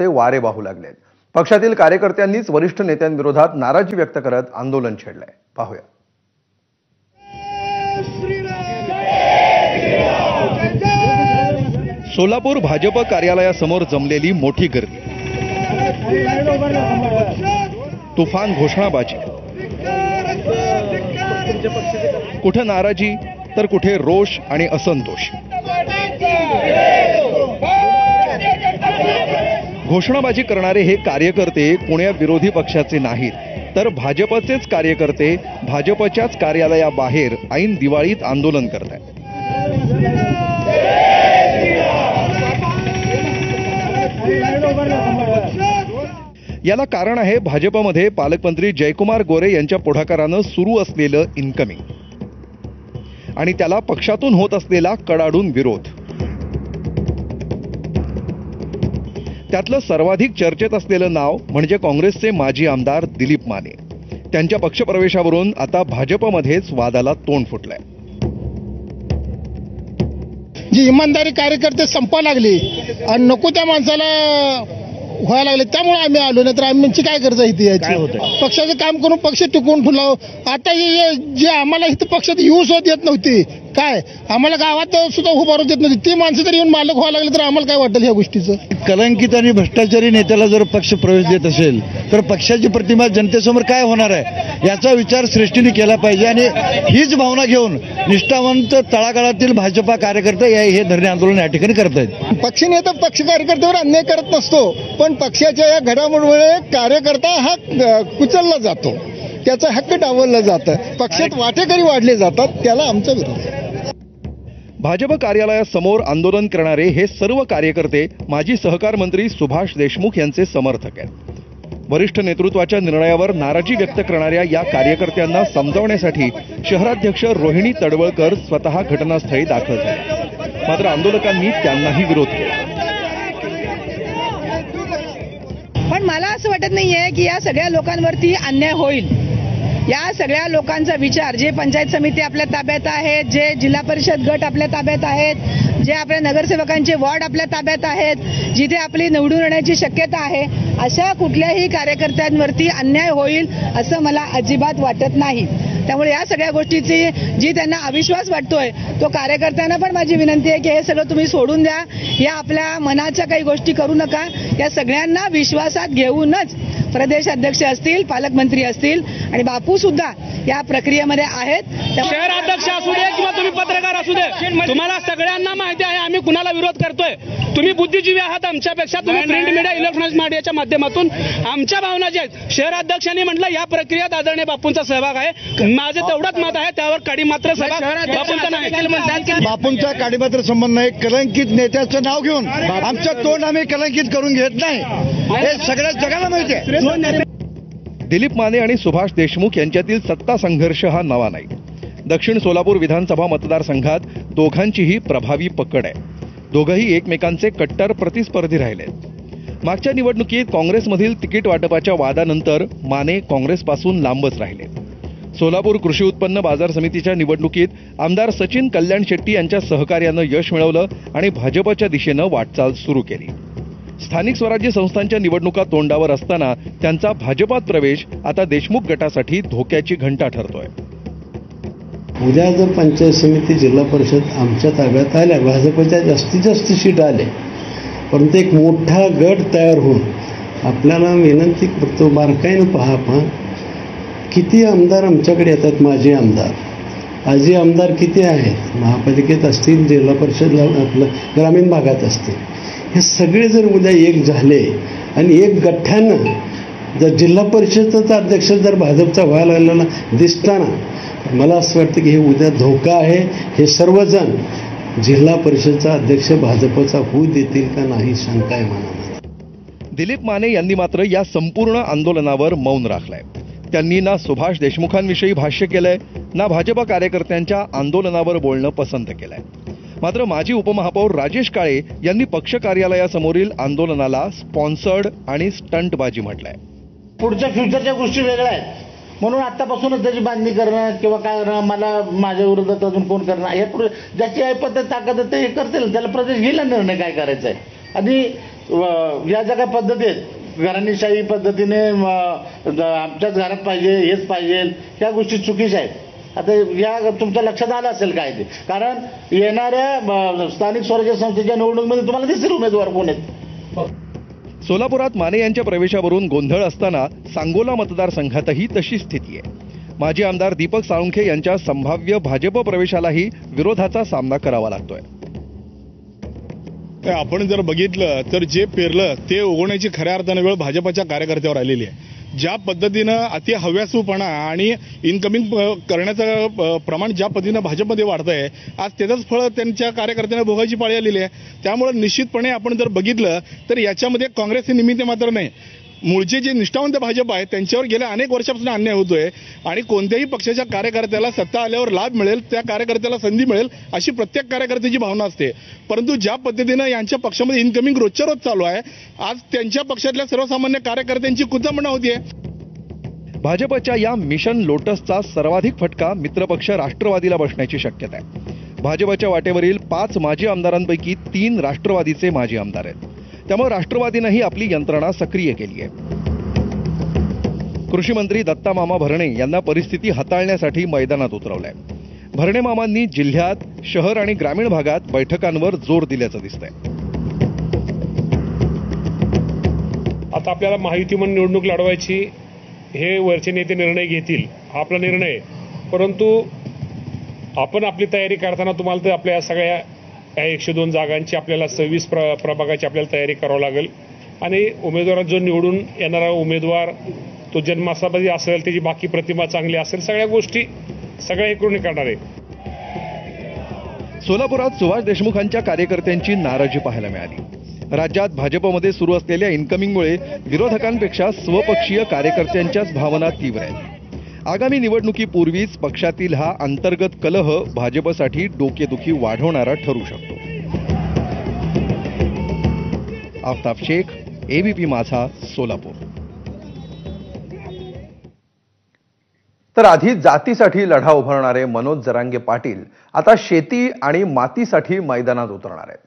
पक्षाचे वारे वाहू लागलेत। पक्षातील कार्यकर्त्यांनीच वरिष्ठ नेत्यांविरोधात नाराजी व्यक्त करत आंदोलन छेडलंय। पाहूया। सोलापूर भाजप कार्यालयासमोर जमलेली मोठी गर्दी, तुफान घोषणाबाजी, कुठे नाराजी तर कुठे रोष आणि असंतोष। घोषणाबाजी करणारे हे कार्यकर्ते कोण्या विरोधी पक्षाचे नाहीत, तर भाजपचेच कार्यकर्ते भाजपच्याच कार्यालयाबाहेर ऐन दिवाळीत आंदोलन करतात। याला कारण आहे भाजपमध्ये पालकमंत्री जयकुमार गोरे यांच्या पुढाकारानं सुरू असलेलं इनकमिंग आणि त्याला पक्षातून होत असलेला कडाडून विरोध। त्यातलं सर्वाधिक चर्चेत असलेलं नाव म्हणजे काँग्रेसचे माजी आमदार दिलीप माने। त्यांच्या पक्षप्रवेशावरून आता भाजपमध्येच वादाला तोंड फुटलंय। जी इमानदारी कार्यकर्ते संपा लागली आणि नको त्या माणसाला व्हायला लागले, त्यामुळे आम्ही आलो। नाही तर आमची काय गरज आहे याची? पक्षाचं काम करून पक्ष टिकवून ठेवला। आता जे आम्हाला इथं पक्षात यूज होत येत नव्हती, काय आम्हाला गावात सुद्धा उभा देत नव्हती, ती माणसं जर येऊन मालक व्हायला लागले तर आम्हाला काय वाटेल ह्या गोष्टीचं? कलंकित आणि भ्रष्टाचारी नेत्याला जर पक्ष प्रवेश देत असेल तर पक्षाची प्रतिमा जनतेसमोर काय होणार आहे याचा विचार श्रेष्ठीने केला पाहिजे। आणि हीच भावना घेऊन निष्ठावंत तळागाळातील भाजपा कार्यकर्ते हे धरणे आंदोलन या ठिकाणी करत आहेत। पक्षनेता पक्ष कार्यकर्त्यावर अन्याय करत नसतो, पण पक्षाच्या या घडामोडीमुळे कार्यकर्ता हा कुचलला जातो, त्याचा हक्क डावलला जातं, पक्षात वाटेकरी वाढले जातात, त्याला आमचा विरोध आहे। भाजप कार्यालयासमोर आंदोलन करणारे हे सर्व कार्यकर्ते माजी सहकार मंत्री सुभाष देशमुख यांचे समर्थक आहेत। वरिष्ठ नेतृत्वाच्या निर्णयावर नाराजी व्यक्त करणाऱ्या या कार्यकर्त्यांना समजावण्यासाठी शहराध्यक्ष रोहिणी तडवळकर स्वतः घटनास्थळी दाखल झाले, मात्र आंदोलकांनी त्यांनाही विरोध केला। पण मला असं वाटत नाहीये की या सगळ्या लोकांवरती अन्याय होईल। या सगळ्या लोकांचा विचार, जे पंचायत समिती आपल्या ताब्यात आहेत, जे जिल्हा परिषद गट आपल्या ताब्यात आहेत, जे आपल्या नगरसेवकांचे वॉर्ड आपल्या ताब्यात आहेत, जिथे आपली निवडून येण्याची शक्यता आहे, अशा कुठल्याही कार्यकर्त्यांवरती अन्याय होईल असं मला अजिबात वाटत नाही। त्यामुळे या सगळ्या गोष्टीची जी त्यांना अविश्वास वाटतोय, तो कार्यकर्त्यांना पण माझी विनंती आहे की हे सगळं तुम्ही सोडून द्या। या आपल्या मनाच्या काही गोष्टी करू नका। या सगळ्यांना विश्वासात घेऊनच प्रदेश अध्यक्ष असतील, पालकमंत्री असतील आणि बापू सुद्धा या प्रक्रियेमध्ये आहेत। शहर अध्यक्ष असू दे किंवा तुम्ही पत्रकार असू दे, तुम्हाला सगळ्यांना माहिती आहे आम्ही कुणाला विरोध करतोय। तुम्ही बुद्धिजीवी आहात आमच्यापेक्षा, तुम्ही प्रिंट मीडिया, इलेक्ट्रॉनिक मीडियाच्या माध्यमातून आमच्या भावना ज्या आहेत, शहर अध्यक्षांनी म्हटलं या प्रक्रियेत आदरणीय बापूंचा सहभाग आहे, माझं तेवढंच मत आहे, त्यावर काडीमात्र सहभाग बापूंचा नाही। बापूंचा काडीमात्र संबंध नाही। कलंकित नेत्याचं नाव घेऊन आमचं तोंड आम्ही कलंकित करून घेत नाही, हे सगळ्या जगाला माहिती आहे। दिलीप माने आणि सुभाष देशमुख यांच्यातील सत्ता संघर्ष हा नवा नाही। दक्षिण सोलापूर विधानसभा मतदारसंघात दोघांचीही प्रभावी पकड आहे। दोघंही एकमेकांचे कट्टर प्रतिस्पर्धी राहिले। मागच्या निवडणुकीत काँग्रेसमधील तिकीट वाटपाच्या वादानंतर माने काँग्रेसपासून लांबच राहिले। सोलापूर कृषी उत्पन्न बाजार समितीच्या निवडणुकीत आमदार सचिन कल्याण शेट्टी यांच्या सहकार्यानं यश मिळवलं आणि भाजपच्या दिशेनं वाटचाल सुरू केली। स्थानिक स्वराज्य संस्थांच्या निवडणुका तोंडावर असताना त्यांचा भाजपात प्रवेश आता देशमुख गटासाठी धोक्याची घंटा ठरतोय। उद्या जर पंचायत समिती, जिल्हा परिषद आमच्या ताब्यात आल्या, भाजपच्या जास्तीत जास्त सीट आले, परंतु एक मोठा गट तयार होऊन आपल्याला विनंती करतो, बारकाईनं पहा किती आमदार आमच्याकडे येतात, माजी आमदार, आजी आमदार किती आहेत, महापालिकेत असतील, जिल्हा परिषदला आपलं ग्रामीण भागात असतील, हे सगळे जर उद्या एक झाले आणि एक गठ्ठ्यानं जर जिल्हा परिषदेचा अध्यक्ष जर भाजपचा व्हायला लागला दिसताना मला असं वाटतं की हे उद्या धोका आहे। हे सर्वजण जिल्हा परिषदचा अध्यक्ष भाजपचा होऊ देतील का नाही शंका आहे मनामध्ये। दिलीप माने यांनी मात्र या संपूर्ण आंदोलनावर मौन राखलंय। त्यांनी ना सुभाष देशमुखांविषयी भाष्य केलंय, ना भाजपा कार्यकर्त्यांच्या आंदोलनावर बोलणं पसंत केलंय। मात्र माजी उपमहापौर राजेश काळे यांनी पक्ष कार्यालयासमोरील आंदोलनाला स्पॉन्सर्ड आणि स्टंटबाजी म्हटलंय। पुढच्या फ्युचरच्या गोष्टी वेगळ्या आहेत, म्हणून आतापासूनच त्याची बांधणी करणं किंवा काय करणं, मला माझ्या विरोधात अजून कोण करणं, हे पुढे ज्याची ऐपत ताकद ते करतील, त्याला प्रदेश घेईल निर्णय काय करायचा आहे। आणि या ज्या काही पद्धती आहेत घराणीशाही पद्धतीने आमच्याच घरात पाहिजे हेच पाहिजे ह्या गोष्टी चुकीच्या आहेत. आता या तुमच्या लक्षात आलं असेल काय ते, कारण येणाऱ्या स्थानिक स्वराज्य संस्थेच्या निवडणुकीमध्ये तुम्हाला दिसेल उमेदवार कोण आहेत. सोलापुरात माने यांच्या प्रवेशावरून गोंधळ असताना सांगोला मतदारसंघातही तशी स्थिती आहे. माजी आमदार दीपक साळुंखे यांच्या संभाव्य भाजप प्रवेशालाही विरोधाचा सामना करावा लागतोय. आपण जर बघितलं तर जे पेरलं ते उगवण्याची खऱ्या अर्थाने वेळ भाजपच्या कार्यकर्त्यावर आलेली आहे. ज्या पद्धतीनं अति हव्यासूपणा आणि इन्कमिंग करण्याचं प्रमाण ज्या पद्धतीनं भाजपमध्ये वाढतंय, आज त्याचंच फळ त्यांच्या कार्यकर्त्यांना भोगायची पाळी आलेली आहे. त्यामुळे निश्चितपणे आपण जर बघितलं तर याच्यामध्ये काँग्रेस हे निमित्त मात्र नाही. मूळचे जे निष्ठावंत भाजप आहे त्यांच्यावर गेल्या अनेक वर्षापासून अन्याय होतोय आणि कोणत्याही पक्षाच्या कार्यकर्त्याला सत्ता आल्यावर लाभ मिळेल, त्या कार्यकर्त्याला संधी मिळेल अशी प्रत्येक कार्यकर्त्याची भावना असते. परंतु ज्या पद्धतीनं यांच्या पक्षामध्ये इन्कमिंग रोजच्या रोज चालू आहे, आज त्यांच्या पक्षातल्या सर्वसामान्य कार्यकर्त्यांची कुचंबणा होतीये. भाजपच्या या मिशन लोटसचा सर्वाधिक फटका मित्रपक्ष राष्ट्रवादीला बसण्याची शक्यता आहे. भाजपच्या वाटेवरील 5 माजी आमदारांपैकी 3 राष्ट्रवादीचे माजी आमदार आहेत. त्यामुळे राष्ट्रवादीनेही आपली यंत्रणा सक्रिय केली आहे. कृषी मंत्री दत्ता मामा भरणे यांना परिस्थिती हाताळण्यासाठी मैदानात उतरवलंय. भरणे मामांनी जिल्ह्यात, शहर आणि ग्रामीण भागात बैठकांवर जोर दिल्याचं दिसतंय. आता आपल्याला महायुतीमध्ये निवडणूक लढवायची, हे वरचे नेते निर्णय घेतील, हा आपला निर्णय आहे. परंतु आपण आपली तयारी करताना तुम्हाला तर आपल्या सगळ्या 102 जागांची आपल्याला 26 प्रभागाची आपल्याला तयारी करावी लागेल आणि उमेदवार जो निवडून येणारा उमेदवार तो जन्मासामध्ये असेल, त्याची बाकी प्रतिमा चांगली असेल, सगळ्या गोष्टी सगळ्या हे करून करणार आहे. सोलापुरात सुभाष देशमुखांच्या कार्यकर्त्यांची नाराजी पाहायला मिळाली. राज्यात भाजपमध्ये सुरू असलेल्या इन्कमिंगमुळे विरोधकांपेक्षा स्वपक्षीय कार्यकर्त्यांच्याच भावना तीव्र आहेत. आगामी निवडणुकीपूर्वीच पक्षातील हा अंतर्गत कलह भाजपसाठी डोकेदुखी वाढवणारा ठरू शकतो. आफताब शेख, एबीपी माझा, सोलापूर. तर आधी जातीसाठी लढा उभारणारे मनोज जरांगे पाटील आता शेती आणि मातीसाठी मैदानात उतरणार आहेत.